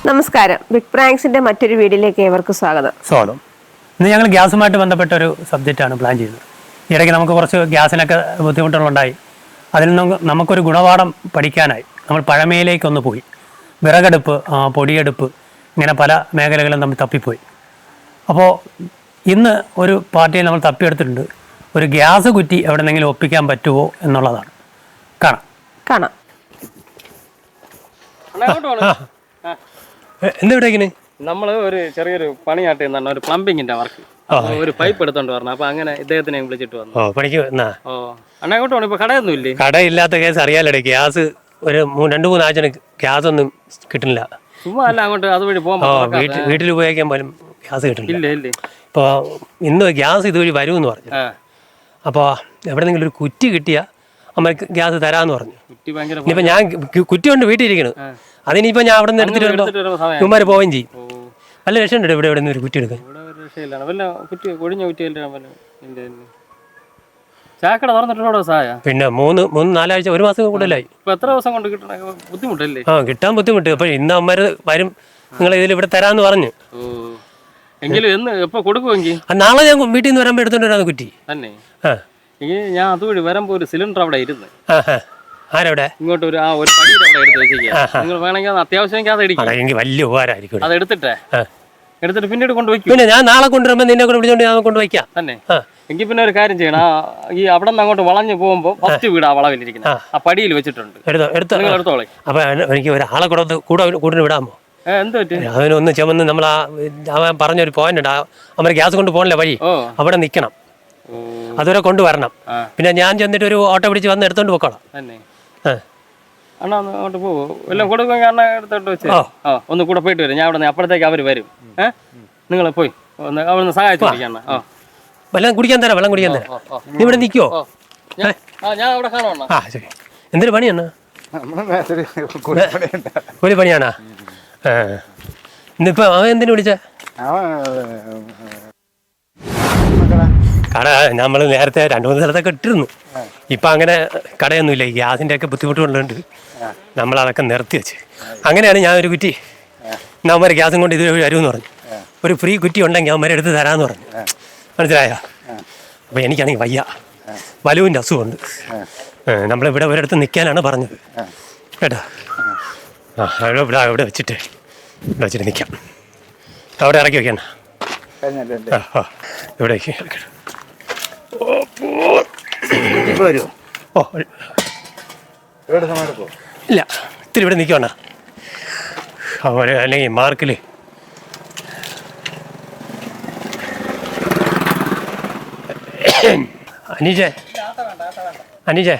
നമസ്കാരം. ബിഗ് പ്രാങ്ക്സിന്റെ മറ്റൊരു വീഡിയോയിലേക്ക് ഏവർക്കും സ്വാഗതം. ഇന്ന് ഞങ്ങൾ ഗ്യാസുമായിട്ട് ബന്ധപ്പെട്ട ഒരു സബ്ജക്റ്റാണ് പ്ലാൻ ചെയ്തത്. ഇടയ്ക്ക് നമുക്ക് കുറച്ച് ഗ്യാസിനൊക്കെ ബുദ്ധിമുട്ടുകളുണ്ടായി. അതിൽ നിന്ന് നമുക്കൊരു ഗുണപാഠം പഠിക്കാനായി നമ്മൾ പഴമയിലേക്കൊന്ന് പോയി. വിറകടുപ്പ്, പൊടിയെടുപ്പ്, ഇങ്ങനെ പല മേഖലകളും നമ്മൾ തപ്പിപ്പോയി. അപ്പോൾ ഇന്ന് ഒരു പാർട്ടിയെ നമ്മൾ തപ്പിയെടുത്തിട്ടുണ്ട്. ഒരു ഗ്യാസ് കുറ്റി എവിടെന്നെങ്കിലും ഒപ്പിക്കാൻ പറ്റുമോ എന്നുള്ളതാണ്. കാണാം. എന്തെവിടേക്കിന് നമ്മള് ഒരു ചെറിയൊരു പണിയായിട്ട് ഒരു പ്ലംബിങ്ങിന്റെ വർക്ക്, ഒരു പൈപ്പ് എടുത്തോണ്ട് വരണം. അപ്പൊ അങ്ങനെ ഇദ്ദേഹത്തിനെ വിളിച്ചിട്ട് വന്നു. പണിക്ക് അണ്ണാ അങ്ങോട്ട് പോകണം. ഇപ്പൊ കടയൊന്നും ഇല്ലേ? കടയില്ലാത്ത കേസ് അറിയാലോ. ഗ്യാസ് ഒരു 2-3 ആഴ്ച ഗ്യാസ് ഒന്നും കിട്ടുന്നില്ല. ചുമ്മാ അല്ല അങ്ങോട്ട് അതുവഴി പോകുമ്പോ വീട്ടിൽ ഉപയോഗിക്കാൻ പോലും ഗ്യാസ് കിട്ടുന്നില്ല. ഇല്ല. ഇപ്പോൾ ഇന്ന് ഗ്യാസ് ഇതുവഴി വരുമെന്ന് പറഞ്ഞു. അപ്പോൾ എവിടെന്നെങ്കിലും ഒരു കുറ്റി കിട്ടിയാൽ അമ്മക്ക് ഗ്യാസ് തരാമെന്ന് പറഞ്ഞു. ഇനിയിപ്പോൾ ഞാൻ കുറ്റി കൊണ്ട് വീട്ടിലിരിക്കണു. അതിനിപ്പോൾ ഞാൻ അവിടെ നിന്ന് എടുത്തിട്ട് വരുമ്പോൾ ഇവന്മാർ പോവുകയും ചെയ്യും. നല്ല രക്ഷയുണ്ട് ഇവിടെ നിന്ന് ഒരു കുറ്റി എടുക്കാൻ. പിന്നെ 3-4 ആഴ്ച, 1 മാസം കൂടുതലായി. കിട്ടാൻ ബുദ്ധിമുട്ട്. അപ്പോൾ ഇന്ന് അമ്മമാർ വരും, നിങ്ങൾ ഇതിൽ ഇവിടെ തരാമെന്ന് പറഞ്ഞു. നാളെ ഞാൻ വീട്ടിൽ നിന്ന് വരുമ്പോൾ എടുത്തോണ്ട് വരാന്ന് കുറ്റി. ഞാൻ അതുവഴി വരുമ്പോ ഒരു സിലിണ്ടർ അവിടെ ഇരുന്ന്. ആരവിടെ? ഇങ്ങോട്ട് ഒരു പടിയുടെ അവിടെ എടുത്ത് വെച്ചിരിക്കുക. നിങ്ങൾ വേണമെങ്കിൽ അത്യാവശ്യം അത് എടുക്കും. വലിയ ഉപകാരമായിരിക്കും. അത് എടുത്തിട്ട് പിന്നീട് കൊണ്ടുവയ്ക്കും. പിന്നെ ഞാൻ നാളെ കൊണ്ടുവരുമ്പോൾ നിന്നെ കൂടെ വിളിച്ചോണ്ട് ഞാൻ കൊണ്ടുവയ്ക്കാം തന്നെ. എങ്കിൽ പിന്നെ ഒരു കാര്യം ചെയ്യണം. ഈ അവിടെ നിന്ന് അങ്ങോട്ട് വളഞ്ഞു പോകുമ്പോ ഫസ്റ്റ് വീട് ആ വളവിലിരിക്കുന്നത് ആ പടിയിൽ വെച്ചിട്ടുണ്ട്. എടുത്തോളെ. അപ്പൊ എനിക്ക് ഒരാളെ കൂടെ വിടാമോ? എന്ത് പറ്റും? അവനൊന്ന് ചുമന്ന് നമ്മൾ അവൻ പറഞ്ഞൊരു പോയിന്റ് ഉണ്ട്. അവരെ ഗ്യാസ് കൊണ്ട് പോകണില്ല വഴി, അവിടെ നിൽക്കണം. അതുവരെ കൊണ്ടുവരണം. പിന്നെ ഞാൻ ചെന്നിട്ട് ഒരു ഓട്ടോ പിടിച്ച് വന്ന് എടുത്തോണ്ട് പോക്കോളാം. അണ്ണാ അങ്ങോട്ട് പോവോ? എല്ലാം കൊടുക്കുമെങ്കിൽ അണ്ണ എടുത്തോട്ട് വെച്ച് ഒന്ന് കൂടെ പോയിട്ട് വരും. ഞാൻ അവിടെ അപ്പോഴത്തേക്ക് അവർ വരും. നിങ്ങൾ പോയി അവിടെ സഹായിച്ചു. വെള്ളം കുടിക്കാൻ തരാം. നീ ഇവിടെ നിൽക്കുവോ? ഞാൻ അവിടെ കാണും. ശരി. എന്തൊരു പണിയാണ്? ഒരു പണിയാണോ? ഇന്നിപ്പോ അവൻ എന്തിനു വിളിച്ച? കട നമ്മൾ നേരത്തെ 2-3 സ്ഥലത്തൊക്കെ ഇട്ടിരുന്നു. ഇപ്പം അങ്ങനെ കടയൊന്നുമില്ല. ഈ ഗ്യാസിൻ്റെ ഒക്കെ ബുദ്ധിമുട്ടുള്ളതുകൊണ്ട് നമ്മളതൊക്കെ നിർത്തി വെച്ച്. അങ്ങനെയാണ് ഞാൻ ഒരു കുറ്റി അവന്മാർ ഗ്യാസും കൊണ്ട് ഇത് വരുമെന്ന് പറഞ്ഞു. ഒരു ഫ്രീ കുറ്റി ഉണ്ടെങ്കിൽ അവന്മാരെ എടുത്ത് തരാമെന്ന് പറഞ്ഞു. മനസ്സിലായോ? അപ്പോൾ എനിക്കാണെങ്കിൽ വയ്യ, വലുവിൻ്റെ അസുഖമുണ്ട്. നമ്മളിവിടെ ഒരിടത്ത് നിൽക്കാനാണ് പറഞ്ഞത് കേട്ടോ. ഇവിടെ വെച്ചിട്ട് നിൽക്കാം. അവിടെ ഇറക്കി വെക്കണ്ട. ഇവിടേക്ക് ഇല്ല, ഇത്തിരി ഇവിടെ നിൽക്കണ്ട. അവർ അല്ലെങ്കിൽ മാർക്കില് അനീജേ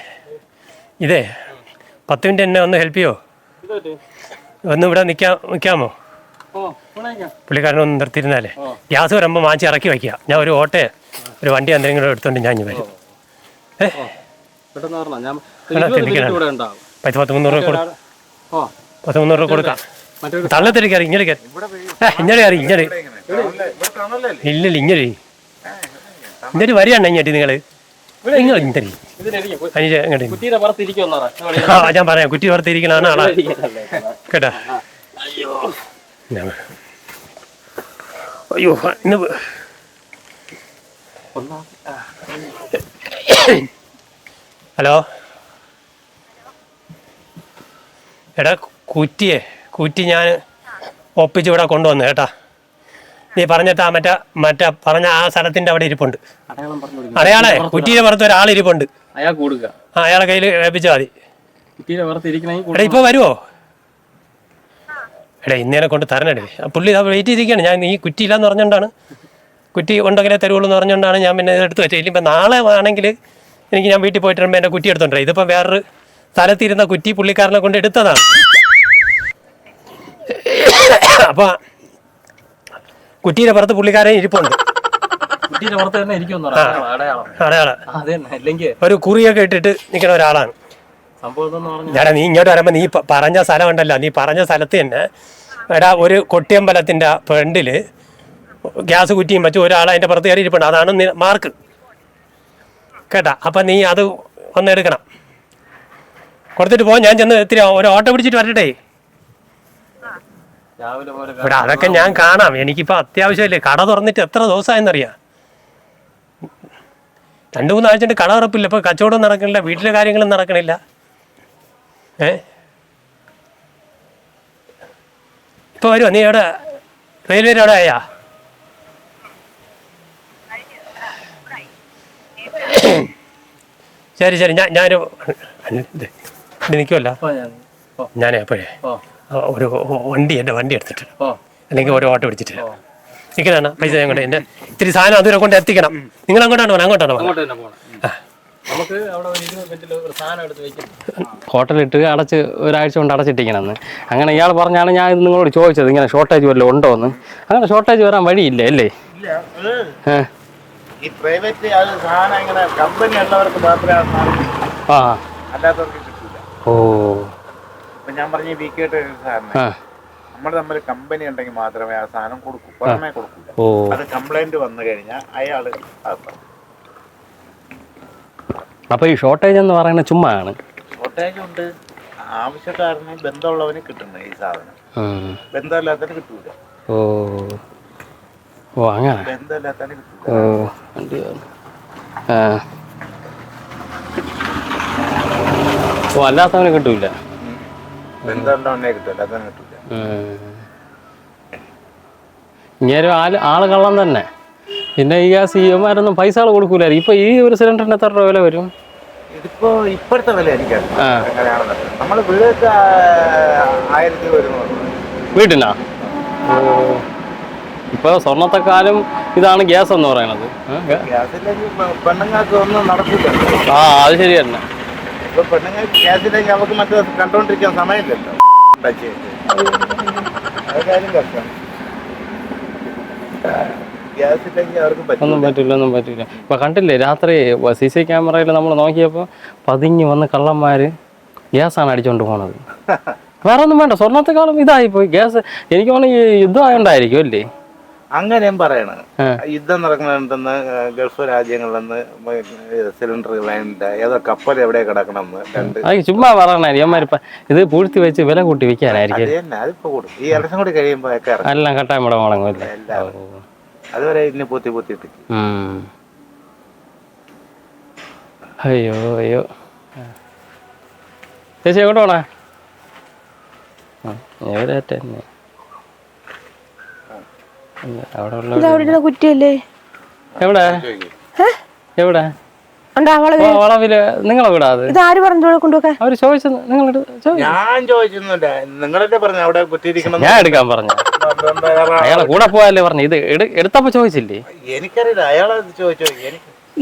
ഇതേ 10 മിനിറ്റ് എന്നെ ഒന്ന് ഹെൽപ്പ് ചെയ്യോ? ഒന്ന് ഇവിടെ നിൽക്കാമോ? പുള്ളിക്കാരനൊന്ന് നിർത്തിയിരുന്നാലേ ഗ്യാസ് വരുമ്പോൾ മാറ്റി ഇറക്കി വയ്ക്കുക. ഞാൻ ഒരു വണ്ടി എന്തെങ്കിലും എടുത്തോണ്ട് ഞാൻ വരും. 10-300 രൂപ 10-300 രൂപ കൊടുക്കാം. തള്ളത്തിരി കയറി ഇങ്ങനെ കയറി ഇല്ലല്ല ഇങ്ങനെ വരികയാണ് ഇങ്ങോട്ട് നിങ്ങൾ ഇങ്ങോട്ട്. ഞാൻ പറയാം, കുറ്റി പുറത്തിരിക്കണാണ് ആളാ കേട്ടാ. അയ്യോ ഇന്ന് ഹലോ എടാ, കുറ്റി ഞാൻ ഒപ്പിച്ച് ഇവിടെ കൊണ്ടുവന്നു കേട്ടാ. നീ പറഞ്ഞിട്ട് മറ്റേ പറഞ്ഞ ആ സ്ഥലത്തിന്റെ അവിടെ ഇരിപ്പുണ്ട്. അയാളെ കുറ്റിയുടെ പുറത്ത് ഒരാളിരിപ്പുണ്ട്. അയാളെ കയ്യിൽ ഏൽപ്പിച്ചാൽ മതി. എടാ ഇപ്പൊ വരുവോ? എടാ ഇന്നേനെ കൊണ്ട് തരണേ. പുള്ളി വെയിറ്റ് ചെയ്തിരിക്കുകയാണ്. ഞാൻ ഈ കുറ്റി ഇല്ലാന്ന് പറഞ്ഞുകൊണ്ടാണ്, കുറ്റി ഉണ്ടെങ്കിലേ തരുവുള്ളൂ എന്ന് പറഞ്ഞുകൊണ്ടാണ് ഞാൻ പിന്നെ എടുത്ത് വെച്ചത്. ഇനിയിപ്പോൾ നാളെ ആണെങ്കിൽ എനിക്ക് ഞാൻ വീട്ടിൽ പോയിട്ട് വരുമ്പോൾ എൻ്റെ കുറ്റി എടുത്തോണ്ടേ. ഇതിപ്പോൾ വേറൊരു സ്ഥലത്തിരുന്ന കുറ്റി പുള്ളിക്കാരനെ കൊണ്ട് എടുത്തതാണ്. അപ്പോൾ കുറ്റിയുടെ പുറത്ത് പുള്ളിക്കാരൻ ഇരിപ്പുണ്ട്. ഒരു കുറിയൊക്കെ ഇട്ടിട്ട് നിൽക്കുന്ന ഒരാളാണ്. എടാ നീ ഇങ്ങോട്ട് വരുമ്പോൾ നീ പറഞ്ഞ സ്ഥലം ഉണ്ടല്ലോ, നീ പറഞ്ഞ സ്ഥലത്ത് തന്നെ എടാ ഒരു കൊട്ടിയമ്പലത്തിൻ്റെ ഫ്രണ്ടിൽ ഗ്യാസ് കുറ്റിയും വെച്ച് ഒരാൾ അതിൻ്റെ പുറത്ത് കയറി ഇരിപ്പുണ്ട്. അതാണ് മാർക്ക് കേട്ടാ. അപ്പം നീ അത് ഒന്ന് എടുക്കണം. കൊടുത്തിട്ട് പോകാൻ ഞാൻ ചെന്ന് ഇത്തിരി ഒരു ഓട്ടോ പിടിച്ചിട്ട് വരട്ടെ. രാവിലെ പോലെ ഇവിടെ അതൊക്കെ ഞാൻ കാണാം. എനിക്കിപ്പോൾ അത്യാവശ്യമില്ലേ, കട തുറന്നിട്ട് എത്ര ദിവസമായെന്നറിയാം. 2-3 ആഴ്ച കട തുറപ്പില്ല, ഇപ്പോൾ കച്ചവടം നടക്കണില്ല, വീട്ടിലെ കാര്യങ്ങളും നടക്കണില്ല. ഇപ്പോൾ വരുമോ നീ? എവിടെ റെയിൽവേയുടെ അവിടെ ആയാ? ശരി ശരി, ഞാനൊരു നിൽക്കുമല്ലോ. ഞാനേ അപ്പോഴേ ഒരു എൻ്റെ വണ്ടി എടുത്തിട്ട്, അല്ലെങ്കിൽ ഒരു ഓട്ടോ പിടിച്ചിട്ട് നിൽക്കണ പൈസ ഞാൻ കൊണ്ട് എൻ്റെ ഇത്തിരി സാധനം അതുവരെ കൊണ്ട് എത്തിക്കണം. നിങ്ങൾ അങ്ങോട്ടാണ് പോകണം? അങ്ങോട്ടാണ് ഹോട്ടലിട്ട് അടച്ച് ഒരാഴ്ച കൊണ്ട് അടച്ചിട്ടിരിക്കണമെന്ന്. അങ്ങനെ ഇയാൾ പറഞ്ഞാണ് ഞാൻ ഇത് നിങ്ങളോട് ചോദിച്ചത്, ഇങ്ങനെ ഷോർട്ടേജ് വല്ലതും ഉണ്ടോ എന്ന്. അങ്ങനെ ഷോർട്ടേജ് വരാൻ വഴിയില്ല അല്ലേ? ഈ പ്രൈവറ്റ് സാധനം ഇങ്ങനെ കമ്പനി ഉള്ളവർക്ക് മാത്രമേ അല്ലാത്തവർക്ക് കിട്ടില്ല. ഓ, ഇപ്പൊ ഞാൻ പറഞ്ഞ വീക്കേട്ട് സാധനം നമ്മൾ തമ്മിൽ കമ്പനി ഉണ്ടെങ്കിൽ മാത്രമേ ആ സാധനം കൊടുക്കൂ, പുറമേ കൊടുക്കില്ല. അത് കംപ്ലൈന്റ് വന്നു കഴിഞ്ഞാൽ അയാള് അപ്പൊ ഈ ഷോർട്ടേജ് എന്ന് പറയുന്നത് ചുമ്മാ ആണ്. ഷോർട്ടേജ് ഉണ്ട്, ആവശ്യക്കാരന് ബന്ധമുള്ളവന് കിട്ടുന്നത് ഈ സാധനം, ബന്ധമില്ലാത്തവന് കിട്ടൂല. ഓ ഓ, അങ്ങനെ ബന്ധമില്ലാത്തവന് കിട്ടൂല. ഓ, അല്ലാത്തവന് കിട്ടൂല. ബന്ധമുള്ളവനെ കിട്ടും, അല്ലാത്തവന് കിട്ടൂല. ഇങ്ങനെ ആള് കള്ളം തന്നെ. പിന്നെ ഈ ഗ്യാസ് ഇവന്മാരൊന്നും പൈസകൾ കൊടുക്കൂലായിരിക്കും. ഇപ്പൊ ഈ ഒരു സിലിണ്ടറിന് എത്ര രൂപ വില വരും? ഇതിപ്പോ ഇപ്പോഴത്തെ വില എനിക്കറിയാം എങ്ങനെയാണെന്ന്. നമ്മള് വീടൊക്കെ 1000 വരുന്നു. വീട്ടിനാ? ഓ, ഇപ്പൊ സ്വർണത്തെക്കാളും ഇതാണ് ഗ്യാസ് എന്ന് പറയുന്നത്. ഗ്യാസില്ലെങ്കിൽ പെണ്ണുങ്ങൾക്ക് ഒന്നും നടക്കില്ല. ആ, അത് ശരി തന്നെ. ഇപ്പൊ പെണ്ണുങ്ങൾക്ക് ഗ്യാസില്ലെങ്കിൽ നമുക്ക് മറ്റേ കണ്ടോണ്ടിരിക്കാൻ സമയമില്ലല്ലോ. അത് കാര്യം കഷ്ടം. ഗ്യാസില്ലെങ്കിൽ അവർക്ക് ഒന്നും പറ്റില്ല. ഇപ്പൊ കണ്ടില്ലേ രാത്രി CC ക്യാമറയിൽ നമ്മൾ നോക്കിയപ്പോ പതിഞ്ഞ് വന്ന് കള്ളന്മാര് ഗ്യാസാണ് അടിച്ചോണ്ട് പോണത്. വേറെ ഒന്നും വേണ്ട, സ്വർണത്തെക്കാളും ഇതായിപ്പോയി ഗ്യാസ്. എനിക്ക് തോന്നുന്നു ഈ യുദ്ധം ആയോണ്ടായിരിക്കും അല്ലേ? അങ്ങനെയും പറയണ. യുദ്ധം നടക്കണമെന്ന് ഗൾഫ് രാജ്യങ്ങളിൽ നിന്ന് സിലിണ്ടർ വേണ്ട, ഏതോ കപ്പൽ എവിടെ കിടക്കണമെന്ന് അത് ചുമ്മാ പറയണായിരിക്കും അമ്മമാരിപ്പ ഇത് പൂഴ്ത്തി വെച്ച് വില കൂട്ടി വെക്കാനായിരിക്കും. അതിപ്പോ കൂടും. ഈ ഇലക്ഷൻ കൂടി കഴിയുമ്പോ എല്ലാം കട്ടായം ഇവിടെ മുടങ്ങില്ല. അതുവരെ ഇന്ന് പൊത്തിട്ട്. അയ്യോ അയ്യോ, ചേച്ചി എങ്ങോട്ട് പോണേ? എവിടെന്നെ അവിടെ കുറ്റിയല്ലേ? എവിടെ എവിടെ വളവില് നിങ്ങളെ വിടാതെ ഇതാര് പറഞ്ഞു കൊണ്ടുപോകാൻ? അവര് ചോദിച്ചത് നിങ്ങളോട്? ഞാൻ ചോദിച്ചൊന്നുമില്ല, നിങ്ങളല്ലേ പറഞ്ഞു അവിടെ കുറ്റിയിരിക്കണം. ഞാൻ എടുക്കാൻ പറഞ്ഞു. അയാളെ കൂടെ പോയാലേ പറഞ്ഞു. ഇത് എടുത്തപ്പോ ചോദിച്ചില്ലേ? എനിക്കറിയില്ല, അയാളെ ചോദിച്ചോ.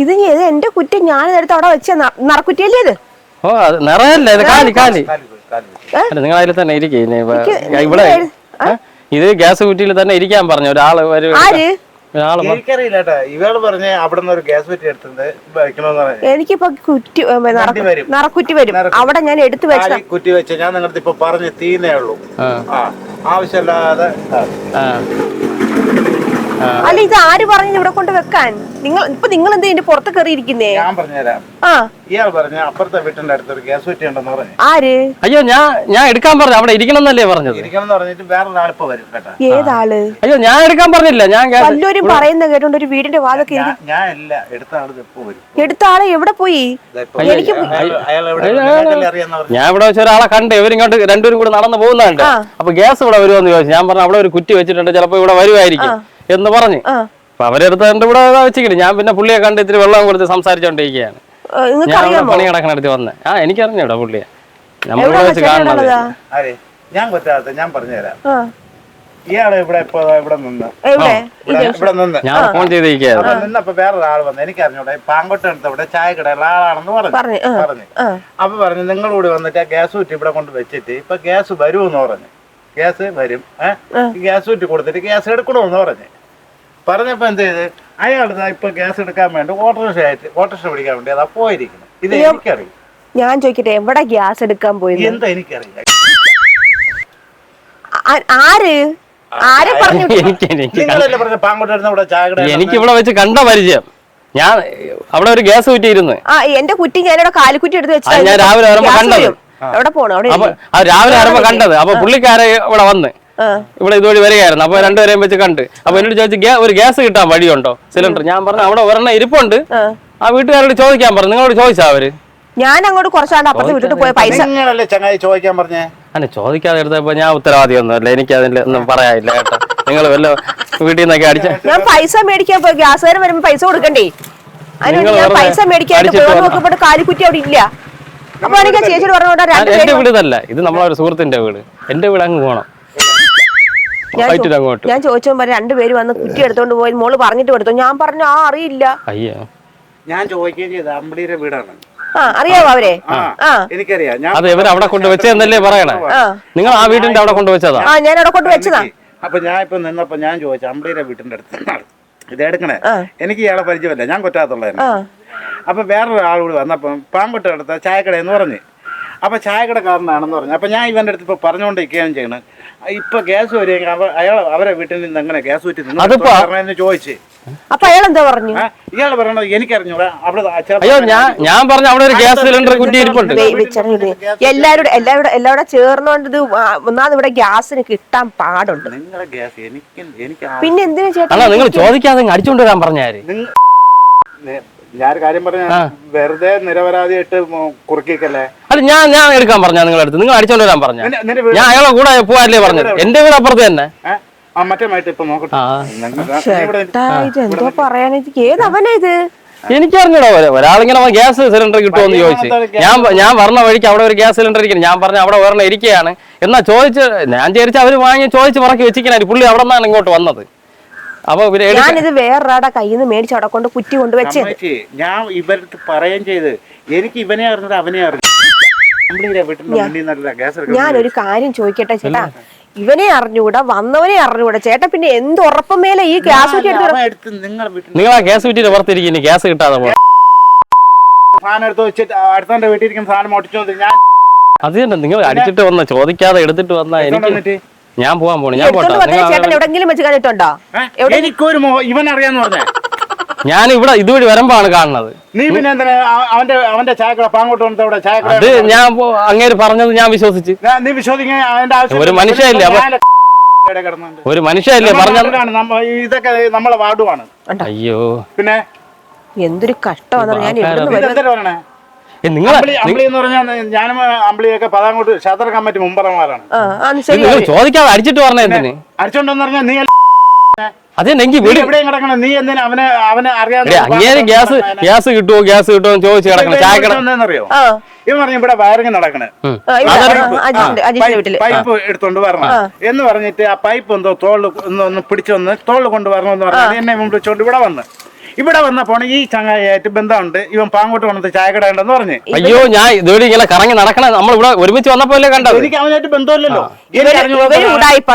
ഇത് എന്റെ കുറ്റി ഞാൻ എടുത്ത് അവിടെ വെച്ച നറക്കുറ്റിയല്ലേ ഇത്? ഓ, അത് നിറയല്ലേ, ഇത് കാലി. അല്ല, നിങ്ങൾ അതിൽ തന്നെ ഇരിക്കേ. ഇവിടെ ഇത് ഗ്യാസ് കുറ്റിയിൽ തന്നെ ഇരിക്കാൻ പറഞ്ഞു ഒരാള്. എനിക്കറിയില്ല കേട്ടാ, ഇവള് പറഞ്ഞ അവിടെ നിന്ന് ഒരു ഗ്യാസ് കുറ്റി എടുത്തത് വെക്കണമെന്ന് പറഞ്ഞു. എനിക്കിപ്പോ നറക്കുറ്റി വരും, അവിടെ ഞാൻ എടുത്തു വെച്ച കുറ്റി വെച്ച ഞാൻ നിങ്ങളുടെ ഇപ്പൊ പറഞ്ഞു തീന്നേ ഉള്ളൂ. ആവശ്യമില്ലാതെ. അല്ല, ഇത് ആര് പറഞ്ഞു ഇവിടെ കൊണ്ട് വെക്കാൻ? നിങ്ങൾ എന്ത് ഇതിന്റെ പുറത്ത് കയറിയിരിക്കുന്നേ? ഞാൻ പറഞ്ഞുതരാം. ഇയാൾ പറഞ്ഞ അപ്പുറത്തെ വീട്ടിന്റെ അടുത്തൊരു ഗ്യാസ് കുറ്റി ഉണ്ടെന്ന് പറഞ്ഞു. ആര്? അയ്യോ, ഞാൻ എടുക്കാൻ പറഞ്ഞു. അവിടെ ഇരിക്കണമെന്നല്ലേ പറഞ്ഞത്? ഇരിക്കണം എന്ന് പറഞ്ഞിട്ട് വേറൊരു ആളിപ്പോ വരും കേട്ടാ. ഏതാള്? അയ്യോ, ഞാൻ എടുക്കാൻ പറഞ്ഞില്ല. ഞാൻ എല്ലാവരും പറയുന്ന കേട്ടോണ്ട് ഒരു വീടിന്റെ വാതൊക്കെ ഞാൻ ഇല്ല, എടുത്ത ആള് എപ്പോ വരും. എടുത്ത ആളെ എവിടെ പോയി? എനിക്ക് ഞാൻ ഇവിടെ വെച്ച ഒരാളെ കണ്ട് ഇവരിങ്ങോട്ട് രണ്ടുപേരും കൂടെ നടന്നു പോകുന്നുണ്ട്. അപ്പൊ ഗ്യാസ് ഇവിടെ വരുമെന്ന് ചോദിച്ചു. ഞാൻ പറഞ്ഞു അവിടെ ഒരു കുറ്റി വെച്ചിട്ടുണ്ട്, ചിലപ്പോ ഇവിടെ വരുമായിരിക്കും എന്ന് പറഞ്ഞു. അപ്പൊ അവരെടുത്ത് എന്റെ ഇവിടെ വെച്ചിട്ട് ഞാൻ പിന്നെ പുള്ളിയെ കണ്ട് ഇത്തിരി വെള്ളം കൊടുത്ത് സംസാരിച്ചോണ്ടിരിക്കുകയാണ്. ഞാൻ പണി കിടക്കണടുത്ത് വന്നേ. എനിക്കറിഞ്ഞൂടാ പുള്ളിയെ, നമ്മളിവിടെ വെച്ച് കാണുന്നത്. ഞാൻ കൊറ്റാത്ത ഞാൻ പറഞ്ഞുതരാം. ഇയാള് ഇവിടെ നിന്ന് ഞാൻ ഫോൺ ചെയ്തിരിക്കുകയാണ്. നിന്നപ്പോ വേറൊരാൾ വന്നു. എനിക്കറിഞ്ഞൂടെ പാങ്കോട്ട് എടുത്ത ഇവിടെ ചായ കടയുള്ള ആളാണെന്ന് പറഞ്ഞു. അപ്പൊ പറഞ്ഞു നിങ്ങളൂടെ വന്നിട്ട് ആ ഗ്യാസ് കുറ്റി ഇവിടെ കൊണ്ട് വെച്ചിട്ട് ഇപ്പൊ ഗ്യാസ് വരുമെന്ന് പറഞ്ഞു. ഗ്യാസ് വരും, ഗ്യാസ് കുറ്റി കൊടുത്തിട്ട് ഗ്യാസ് എടുക്കണമെന്ന് പറഞ്ഞപ്പോ എന്ത് ചെയ്ത് അയാൾ ഇപ്പൊ ഗ്യാസ് എടുക്കാൻ വേണ്ടി ഓട്ടോറിക്ഷ പിടിക്കാൻ വേണ്ടി അതാ പോയിരിക്കണം. ഇത് എനിക്കറിയാം. ഞാൻ ചോദിക്കട്ടെ, എവിടെ ഗ്യാസ് എടുക്കാൻ പോയി? എന്താ എനിക്കറിയില്ല. എനിക്ക് ഇവിടെ വെച്ച് കണ്ട പരിചയം. ഞാൻ അവിടെ ഒരു ഗ്യാസ് കുറ്റിയിരുന്നു. എന്റെ കുറ്റി ഞാനിവിടെ കാലിക്കുറ്റി എടുത്ത് വെച്ചാൽ ഞാൻ രാവിലെ വരുമ്പോ കണ്ടത്. എവിടെ പോണോ? രാവിലെ വരുമ്പോ കണ്ടത്. അപ്പൊ പുള്ളിക്കാരെ ഇവിടെ വന്ന് ഇവിടെ ഇതുവഴി വരികയായിരുന്നു. അപ്പൊ രണ്ടുപേരെയും വെച്ച് കണ്ട്. അപ്പൊ എന്നോട് ചോദിച്ചു ഒരു ഗ്യാസ് കിട്ടാൻ വഴിയുണ്ടോ സിലിണ്ടർ? ഞാൻ പറഞ്ഞു അവിടെ ഒരെണ്ണം ഇരിപ്പുണ്ട്. ആ വീട്ടുകാരോട് ചോദിക്കാൻ പറഞ്ഞു. നിങ്ങളോട് ചോദിച്ചാ അവര്? ഞാൻ അങ്ങോട്ട് കുറച്ചാണ്ട് അപ്പുറത്ത് വിട്ടിട്ട് പോയ പൈസ നിങ്ങളല്ലേ ചങ്ങായി ചോദിക്കാൻ പറഞ്ഞേ? അല്ല ചോദിക്കാതെ എടുത്തപ്പോ ഞാൻ ഉത്തരവാദിയൊന്നും അല്ല. എനിക്ക് അതിൽ ഒന്നും പറയാനില്ല കേട്ടോ. നിങ്ങൾ വല്ല വീട്ടിൽ നിന്നൊക്കെ അടിച്ച ഞാൻ പൈസ മേടിക്കാൻ പോയി ഗ്യാസുകാരൻ വരുമ്പോ പൈസ കൊടുക്കണ്ടേ? അതിനുവേണ്ടി ഞാൻ പൈസ മേടിക്കാനായിട്ട് പോയി നോക്കപ്പെട്ട കാലിക്കുറ്റി അവിടെ ഇല്ല. അപ്പൊ എനിക്ക് ചേച്ചിയോട് പറഞ്ഞോണ്ടാ എന്റെ വീട് ഇതല്ല, ഇത് നമ്മളൊരു സുഹൃത്തിന്റെ വീട്. എന്റെ വീട് അങ്ങ് പോകണം. അങ്ങോട്ട് ഞാൻ ചോദിച്ചപ്പോ രണ്ടുപേര് വന്ന് കുറ്റി എടുത്തോണ്ട് പോയി. മോള് പറഞ്ഞിട്ട് എടുത്തോ? ഞാൻ പറഞ്ഞു അറിയില്ല. അയ്യോ ഞാൻ ചോദിക്കുകയും ചെയ്ത് അമ്പിളിയുടെ വീടാണ്. അറിയാവോ അവരെ? എനിക്കറിയാം. അത് ഇവർ അവിടെ കൊണ്ട് വെച്ചെന്നല്ലേ പറയണേ? നിങ്ങൾ ആ വീടിന്റെ അവിടെ കൊണ്ട് വെച്ചതാ? ഞാൻ അവിടെ കൊണ്ട് വെച്ചതാ. അപ്പൊ ഞാൻ ഇപ്പൊ നിന്നപ്പോ ഞാൻ ചോദിച്ചു അമ്പിളിയുടെ വീട്ടിന്റെ അടുത്ത് ഇത് എടുക്കണേ. എനിക്ക് ഇയാളെ പരിചയമല്ല, ഞാൻ കൊറ്റാത്തുള്ളായിരുന്നു. അപ്പൊ വേറൊരാൾ കൂടി വന്നപ്പോ പാങ്കൊട്ട അടുത്ത ചായക്കട എന്ന് പറഞ്ഞു. അപ്പൊ ചായക്കടക്കാരനാണെന്ന് പറഞ്ഞു. അപ്പൊ ഞാൻ ഇവന്റെ അടുത്ത് ഇപ്പൊ പറഞ്ഞുകൊണ്ടിരിക്കുകയാണ് ചെയ്യണത്. ഇപ്പൊ ഗ്യാസ് വരിക അവരെ വീട്ടിൽ നിന്ന് എങ്ങനെ ഗ്യാസ് ഊറ്റി എന്ന് ചോദിച്ചു. അപ്പൊ അയാൾ എന്താ പറഞ്ഞു? ഇയാള് പറയണത് എനിക്കറിഞ്ഞൂടാ. അയ്യോ ഞാൻ പറഞ്ഞു അവിടെ ഒരു ഗ്യാസ് സിലിണ്ടർ കുറ്റി ഇരിപ്പുണ്ട്. എല്ലാവരും ചേർന്നോണ്ട് ഇത് ഒന്നാമത് ഇവിടെ ഗ്യാസിന് കിട്ടാൻ പാടുണ്ട്. നിങ്ങളെ ഗ്യാസ് എനിക്ക് പിന്നെ എന്തിനാ ചേട്ടാ നിങ്ങൾ ചോദിക്കാതെ അടിച്ചോണ്ട് വരാൻ പറഞ്ഞാര്? ഞാൻ കാര്യം പറഞ്ഞ വെറുതെ നിരപരാധിയായിട്ട് കുറുക്കിക്കല്ലേ. അല്ല ഞാൻ എടുക്കാൻ പറഞ്ഞ നിങ്ങളുടെ അടുത്ത് നിങ്ങൾ അടിച്ചോണ്ട് വരാൻ പറഞ്ഞ ഞാൻ അയാളെ കൂടെ പോവാല്ലേ പറഞ്ഞത്? എന്റെ വീട് അപ്പുറത്ത് തന്നെ. മറ്റേമായിട്ട് ഇപ്പൊ നോക്കട്ടെ. എന്തോ പറയാൻ ഏതവനാ ഇത്? എനിക്കറിഞ്ഞൂടാ. ഒരാളിങ്ങനെ ഗ്യാസ് സിലിണ്ടർ കിട്ടുമെന്ന് ചോദിച്ചു. ഞാൻ പറഞ്ഞ വഴിക്ക് അവിടെ ഒരു ഗ്യാസ് സിലിണ്ടർ ഇരിക്കണം. ഞാൻ പറഞ്ഞ അവിടെ ഒരെണ്ണം ഇരിക്കുകയാണ് എന്നാ ചോദിച്ച്. ഞാൻ വിചാരിച്ച അവര് വാങ്ങി ചോദിച്ച് പറക്കി വെച്ചിരിക്കണ. പുള്ളി അവിടെ നിന്നാണ് ഇങ്ങോട്ട് വന്നത്. അപ്പൊ ഞാനിത് വേറൊരാടെ കയ്യിൽ നിന്ന് മേടിച്ച് അവിടെ കൊണ്ട് കുറ്റി കൊണ്ട് വെച്ചേ. ഞാൻ ഇവരടുത്ത് പറയുകയും ചെയ്ത് എനിക്ക് ഇവനെ അറിഞ്ഞത് അവനെ അറിഞ്ഞു. ഞാനൊരു കാര്യം ചോദിക്കട്ടെ ചേട്ടാ, ഇവനെ അറിഞ്ഞൂടാ വന്നവനെ അറിഞ്ഞൂടാ ചേട്ടാ, പിന്നെ എന്ത് ഉറപ്പുമേലെ ഈ ഗ്യാസ് നിങ്ങൾ ആ ഗ്യാസ് കുറ്റിയുടെ പുറത്തിരിക്കുന്നു ഗ്യാസ് കിട്ടാതെ സാധനം എടുത്ത് വെച്ചിട്ട് അടുത്തവന്റെ വീട്ടിലിരിക്കുന്ന സാധനം ഒട്ടിച്ചു. ഞാൻ അത് തന്നെ നിങ്ങൾ അടിച്ചിട്ട് വന്ന ചോദിക്കാതെ എടുത്തിട്ട് വന്നാ എനിക്ക് ഞാൻ പോവാൻ പോണു. ഞാൻ ചേട്ടൻ എവിടെങ്കിലും വെച്ച് കണ്ടിട്ടുണ്ടോ? എനിക്കൊരു ഇവൻ അറിയാന്ന് പറഞ്ഞേ. ഞാൻ ഇവിടെ ഇതുവഴി വരുമ്പാണ് കാണുന്നത്. നീ പിന്നെ എന്തിനാ അവന്റെ ചായക്കട പാങ്ങോട്ട് വന്നിട്ട് അവിടെ ചായക്കട? അത് ഞാൻ അങ്ങേര് പറഞ്ഞത് ഞാൻ വിശ്വസിച്ച്. നീ വിശ്വസിക്കാൻ അവന്റെ ആവശ്യം ഒരു മനുഷ്യല്ലേ ഒരു മനുഷ്യല്ലേ പറഞ്ഞത്? ഇതൊക്കെ നമ്മളെ വാർഡുമാണ്. അയ്യോ പിന്നെ എന്തൊരു കഷ്ടമാണ്. ഞാൻ പറയണേ അമ്പിളി എന്ന് പറഞ്ഞാൽ ഞാനും അമ്പിളിയൊക്കെ പതാങ്ങോട്ട് ക്ഷേത്ര കമ്മിറ്റി മുമ്പറമാരാണ്. ചോദിക്കാതെ അടിച്ചിട്ട് പറഞ്ഞ എന്തിന്? അടിച്ചോണ്ടെന്ന് പറഞ്ഞാൽ നീ അതെനിക്ക് എവിടെയും കിടക്കണം. നീ എന്തിനാ അവനെ അറിയാതെ അങ്ങേര് ഗ്യാസ് കിട്ടുമോ ചോദിച്ചു കിടക്കണം. ചായക്കടന്നറിയോ? ഇവൻ പറഞ്ഞു ഇവിടെ വയറിങ് നടക്കണേ, പൈപ്പ് എടുത്തോണ്ട് വരണം എന്ന് പറഞ്ഞിട്ട് ആ പൈപ്പ് എന്തോ ഒന്ന് പിടിച്ചൊന്ന് തോളിൽ കൊണ്ടുവരണമെന്ന് പറഞ്ഞാൽ എന്നെ വിളിച്ചോണ്ട് ഇവിടെ വന്നപ്പോ ഈ ചങ്ങായിട്ട് ബന്ധമുണ്ട്. ഇവൻ പാങ്ങോട്ട് വന്നിട്ട് ചായക്കട ഉണ്ടെന്ന് പറഞ്ഞു. അയ്യോ ഞാൻ ഇതുവഴി ഇങ്ങനെ കറങ്ങി നടക്കണ നമ്മൾ ഇവിടെ ഒരുമിച്ച് വന്നപ്പോലെ കണ്ടത്. എനിക്ക് അവനായിട്ട് ബന്ധമില്ലല്ലോ.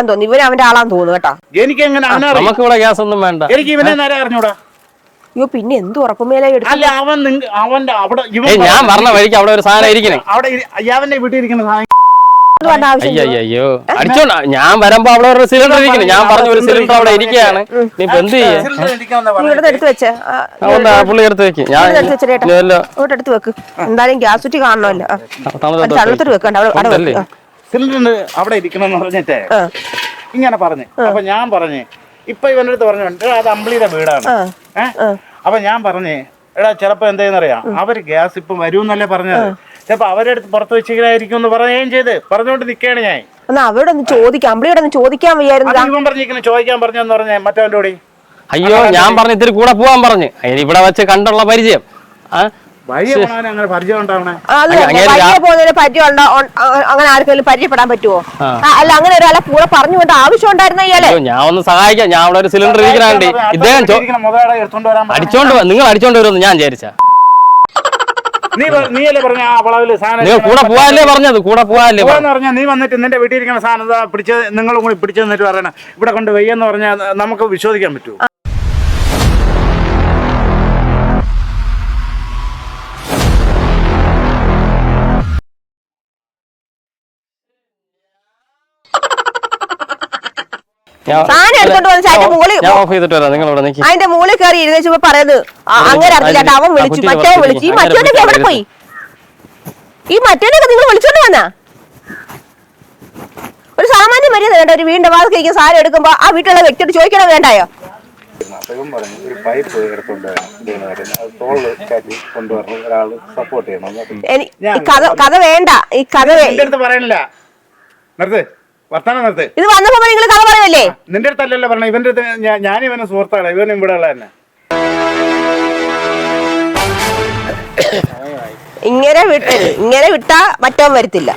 തോന്നി ഇവൻ അവന്റെ ആളാന്ന് തോന്നുന്നു കേട്ടോ. എനിക്ക് എങ്ങനെ നമുക്ക് ഇവിടെ ഗ്യാസ് ഒന്നും വേണ്ട. എനിക്ക് ഇവനെ നേരെ അറിഞ്ഞൂടാ. അയ്യോ പിന്നെ എന്ത് ഉറപ്പുമേലെ അല്ല അവന്റെ അവിടെ ഞാൻ പറഞ്ഞ വഴിക്ക് അവിടെ ഒരു സാധനം ഇരിക്കണേ. അവിടെ അവന്റെ വീട്ടിൽ ഇരിക്കുന്ന സാധനം അയ്യോ അടിച്ചോണ്ട. ഞാൻ വരുമ്പോ അവിടെ ഒരു സിലിണ്ടർ ഇരിക്കുന്നു. ഞാൻ പറഞ്ഞ ഒരു സിലിണ്ടർ അവിടെ ഇരിക്കുകയാണ്. നീ എന്ത് ചെയ്യാ? പുള്ളി എടുത്ത് വെക്ക്. ഞാൻ എടുത്ത് വെക്ക്. എന്തായാലും ഗ്യാസ് കുറ്റി കാണണമല്ലോ. ചള്ളത്തിൽ വെക്കണ്ട. സിലിണ്ടർ അവിടെ ഇരിക്കണമെന്ന് പറഞ്ഞിട്ടേ ഇങ്ങനെ പറഞ്ഞു. അപ്പൊ ഞാൻ പറഞ്ഞു ഇപ്പൊ ഇവന്റെ അടുത്ത് പറഞ്ഞു അത് അമ്പിളിയുടെ വീടാണ്. അപ്പൊ ഞാൻ പറഞ്ഞേ എടാ ചിലപ്പോ എന്താന്നറിയാം അവര് ഗ്യാസ് ഇപ്പൊ വരൂന്നല്ലേ പറഞ്ഞത്. ചിലപ്പോ അവരുടെ അടുത്ത് പുറത്ത് വെച്ചിരിക്കും എന്ന് പറയുകയും ചെയ്ത് പറഞ്ഞോണ്ട് നിക്കാണ് ഞാൻ. അവിടെ ഒന്ന് ചോദിക്കാം, അമ്പിളിയോട് ഒന്ന് ചോദിക്കാൻ വയ്യായിരുന്നു. ഇവൻ പറഞ്ഞിരിക്കുന്നു ചോദിക്കാൻ പറഞ്ഞെന്ന് പറഞ്ഞേ മറ്റവന്റെ കൂടി. അയ്യോ ഞാൻ പറഞ്ഞു ഇത്തിരി കൂടെ പോവാൻ പറഞ്ഞു. ഇവിടെ വെച്ച് കണ്ടുള്ള പരിചയം. അങ്ങനെ പരിചയം ഉണ്ടാവണേ. അങ്ങനെ ആർക്കെങ്കിലും പരിചയപ്പെടാൻ പറ്റുമോ? അല്ല അങ്ങനെ ഒരാളെ കൂടെ പറഞ്ഞു കൊണ്ട് ആവശ്യം ഉണ്ടായിരുന്ന ഇയാളെ ഞാൻ ഒന്ന് സഹായിക്കാം. ഞാൻ അവിടെ ഒരു സിലിണ്ടർ ഇരിക്കണുണ്ട്. ഇദ്ദേഹം അടിച്ചോണ്ട് നിങ്ങൾ അടിച്ചോണ്ട് വരുമെന്ന് ഞാൻ വിചാരിച്ച. നീയല്ലേ പറഞ്ഞ കൂടെ പോവാല്ലേ പറഞ്ഞത്? കൂടെ പോവാല്ലേ പറഞ്ഞാൽ നീ വന്നിട്ട് നിന്റെ വീട്ടിലിരിക്കുന്ന സാധനം പിടിച്ച് നിങ്ങളും കൂടി പിടിച്ചു തന്നിട്ട് പറയണം ഇവിടെ കൊണ്ട് വയ്യെന്ന് പറഞ്ഞാൽ നമുക്ക് വിശ്വസിക്കാൻ പറ്റുമോ? അതിന്റെ മൂളിൽ കയറി ഇരുന്നപ്പോ പറയുന്നത് അങ്ങനെ അറിഞ്ഞില്ല. അവൻ വിളിച്ചു, മറ്റവൻ വിളിച്ചു. ഈ മറ്റവനൊക്കെ എവിടെ പോയി? ഈ മറ്റവനൊക്കെ നിങ്ങൾ വിളിച്ചോണ്ട് വന്നാ? ഒരു സാമാന്യ മര്യാദ വേണ്ട. ഒരു വീടിന്റെ വാതിൽ കഴിക്കുന്ന സാധനം എടുക്കുമ്പോ ആ വീട്ടിലുള്ള വ്യക്തിയോട് ചോദിക്കണോ വേണ്ടായോ? അപ്പൊ ഇവൻ പറഞ്ഞു ഒരു പൈപ്പ് എടുത്തോണ്ട് വരണം, തോളില് കയറ്റി കൊണ്ടുവരണം, ഒരാള് സപ്പോർട്ട് ചെയ്യണം. കഥ വേണ്ട, ഈ കഥ നിന്റെ അടുത്ത് പറയണില്ല, നിർത്ത് വർത്താനം നിർത്ത്. ഇത് വന്നപ്പോ നിങ്ങൾ കഥ പറയല്ലേ? നിന്റെ അടുത്തല്ലല്ലോ പറഞ്ഞ, ഇവന്റെ അടുത്ത് ഞാൻ ഇവനെ സുഹൃത്താണ്, ഇവനും ഇവിടെ ഉള്ള തന്നെ. ഇങ്ങനെ വിട്ടാ മറ്റവൻ വരത്തില്ല.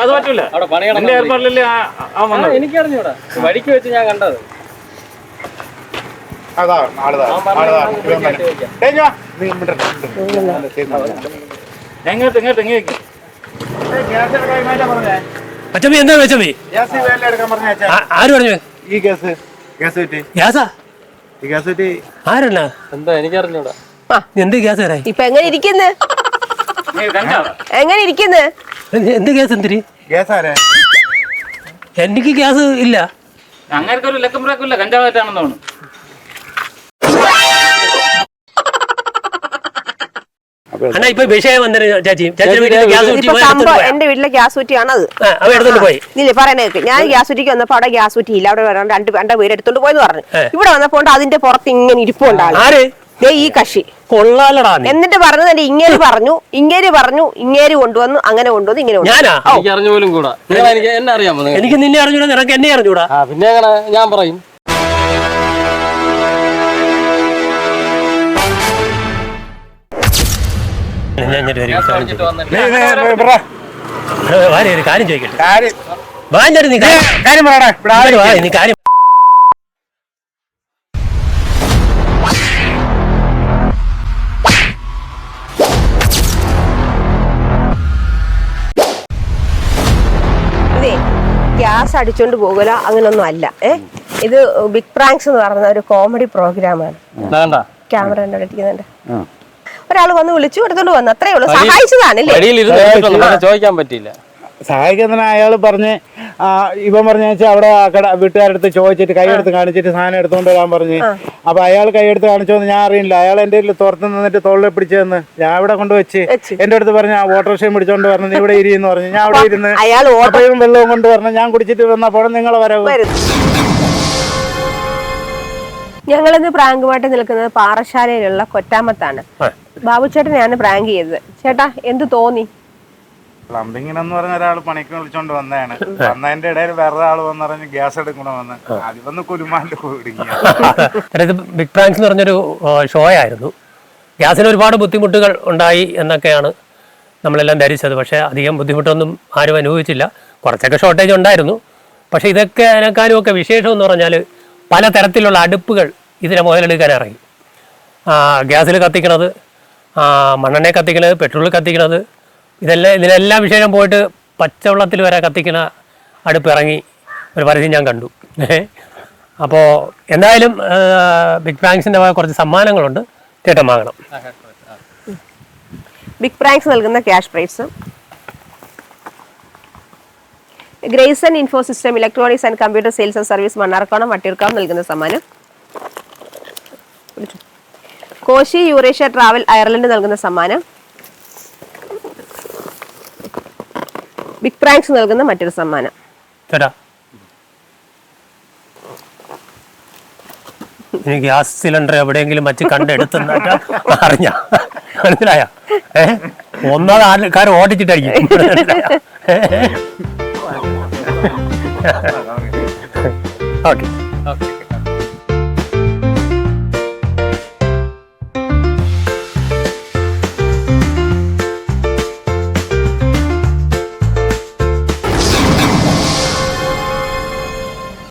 അത് പറ്റൂല, എനിക്കറിഞ്ഞൂടാ. വഴിക്ക് വെച്ച് ഞാൻ കണ്ടത്. അച്ചമ്മി എന്താ വെച്ചമ്മി? ആര് പറഞ്ഞു ഈ ഗ്യാസ് ഗ്യാസാ? ഈ ഗ്യാസ് ആരല്ല? എന്താ എനിക്കറിഞ്ഞൂടാ. എന്ത് ഗ്യാസ് തരാ? ഇപ്പൊ എങ്ങനെ ഇരിക്കുന്നു? എന്ത് ഗ്യാസ്? എന്തിരി ഗ്യാസ് ആരെ? എനിക്ക് ഗ്യാസ് ഇല്ല. അങ്ങനെ ഒരു ലക്കം ബ്രേക്കില്ല, കഞ്ചാവായിട്ടാണെന്ന് തോന്നുന്നു. അണ്ണാ ഇപ്പൊ വിഷയം വന്നിട്ട് ചാച്ചി എന്റെ വീട്ടിലെ ഗ്യാസ് കുറ്റിയാണ് അത്. എടുത്തോണ്ട് പോയി. ഇല്ല പറയണേക്ക്, ഞാൻ ഗ്യാസ് കുറ്റിക്ക് വന്നപ്പോ അവിടെ ഗ്യാസ് കുറ്റി ഇല്ല, അവിടെ രണ്ട് പേര് എടുത്തോണ്ട് പോയെന്ന് പറഞ്ഞു. ഇവിടെ വന്നപ്പോ അതിന്റെ പുറത്ത് ഇങ്ങനെ ഇരിപ്പുണ്ടാകും. ആര്? ഈ കക്ഷി കൊള്ളാലടാ. എന്നിട്ട് പറഞ്ഞത് എന്റെ ഇങ്ങേര് പറഞ്ഞു, ഇങ്ങേര് കൊണ്ടുവന്നു, അങ്ങനെ കൊണ്ടുവന്നു, ഇങ്ങനെ എനിക്ക് അറിഞ്ഞു പോലും കൂടാ. എന്നെ അറിയാമോ? എനിക്ക് നിന്നെ അറിഞ്ഞൂടാ, നിനക്ക് എന്നെ അറിഞ്ഞൂടാ. പിന്നെ എങ്ങനെ ഞാൻ പറയും? കാര്യം ചോദിക്കട്ടെ. ഗ്യാസ് അടിച്ചോണ്ട് പോകല അങ്ങനൊന്നും അല്ല. ഇത് ബിഗ് പ്രാങ്ക്സ് എന്ന് പറയുന്ന ഒരു കോമഡി പ്രോഗ്രാമാണ്. ക്യാമറ അടിക്കുന്നുണ്ട്. ഒരാൾ വന്ന് വിളിച്ചു എടുത്തോണ്ട് വന്നു, അത്രേ ഉള്ളൂ. സഹായിച്ചതാണല്ലേ? ചോദിക്കാൻ പറ്റില്ല. സഹായിക്കുന്ന അയാൾ പറഞ്ഞ് ഇവൻ പറഞ്ഞു വെച്ചാൽ അവിടെ വീട്ടുകാരടുത്ത് ചോദിച്ചിട്ട് കൈയെടുത്ത് കാണിച്ചിട്ട് സാധനം എടുത്തോണ്ട് വരാൻ പറഞ്ഞ്. അപ്പൊ അയാൾ കൈയെടുത്ത് കാണിച്ചോന്ന് ഞാൻ അറിയില്ല. അയാൾ എന്റെ തുറത്ത് നിന്നിട്ട് തോളിൽ പിടിച്ചെന്ന് ഞാൻ ഇവിടെ കൊണ്ടുവച്ച് എന്റെ അടുത്ത് പറഞ്ഞു ഓട്ടോറിക്ഷയും പിടിച്ചോണ്ട് പറഞ്ഞു, നീ ഇവിടെ ഇരിയെന്ന് പറഞ്ഞു. ഞാൻ അവിടെ ഇരുന്ന് ഓട്ടോയും വെള്ളവും കൊണ്ട് പറഞ്ഞു. ഞാൻ കുടിച്ചിട്ട് വന്നപ്പോൾ നിങ്ങളെ വരവ്. ഞങ്ങളിന്ന് പ്രാങ്കുമായിട്ട് നിൽക്കുന്നത് പാറശാലയിലുള്ള കൊറ്റാമത്താണ്. ബാബുചേട്ടനെയാണ് പ്രാങ്ക് ചെയ്തത്. ചേട്ടാ എന്ത് തോന്നി? പ്ലംബിങ്ങിന് എന്ന് പറഞ്ഞ ഒരാൾ പണിക്ക് വിളിച്ചോണ്ട് വന്നതാണ്. വന്നതിന്റെ ഇടയിൽ വേറെ ആള് വന്ന് പറഞ്ഞ് ഗ്യാസ് എടുക്കണമെന്ന്. അതിവന്ന് കുലുമാന്റെ ഇത് ബിഗ് പ്രാങ്ക്സ് എന്ന് പറഞ്ഞൊരു ഷോ ആയിരുന്നു. ഗ്യാസിന് ഒരുപാട് ബുദ്ധിമുട്ടുകൾ ഉണ്ടായി എന്നൊക്കെയാണ് നമ്മളെല്ലാം ധരിച്ചത്. പക്ഷേ അധികം ബുദ്ധിമുട്ടൊന്നും ആരും അനുഭവിച്ചില്ല. കുറച്ചൊക്കെ ഷോർട്ടേജ് ഉണ്ടായിരുന്നു. പക്ഷേ ഇതൊക്കെ അതിനേക്കാളും ഒക്കെ വിശേഷം എന്ന് പറഞ്ഞാൽ പലതരത്തിലുള്ള അടുപ്പുകൾ ഇതിനെ മുതലെടുക്കാൻ ഇറങ്ങി. ഗ്യാസിൽ കത്തിക്കണത്, മണ്ണെണ്ണ കത്തിക്കണത്, പെട്രോൾ കത്തിക്കണത്, ഇതിനെല്ലാം വിഷയം പോയിട്ട് പച്ചവെള്ളത്തിൽ വരെ കത്തിക്കുന്ന അടുപ്പ് ഇറങ്ങി ഒരു പരസ്യം ഞാൻ കണ്ടു. അപ്പോൾ എന്തായാലും ബിഗ് പ്രാങ്ക്സിൻ്റെ കുറച്ച് സമ്മാനങ്ങളുണ്ട്, ചേട്ടൻ വാങ്ങണം. ബിഗ് പ്രാങ്ക്സ് നൽകുന്ന cash prize Grayson info system electronics and computer sales and service Mannarkanam Vattiyoorkavu നൽകുന്ന സമ്മാനം. കോശി യൂറേഷ്യ ട്രാവൽ അയർലൻഡ് നൽകുന്ന സമ്മാനം. ബിഗ് പ്രാങ്ക്സ് നൽകുന്ന മറ്റൊരു സമ്മാനം. ചേട്ടാ ഇനി ഗ്യാസ് സിലിണ്ടർ എവിടെയെങ്കിലും വച്ച് കണ്ടെടുത്തെന്നാ അറിഞ്ഞ മനസ്സിലായ? ഒന്നാമത് ആൾക്കാർ ഓടിച്ചിട്ടായിരിക്കും. ഓക്കെ.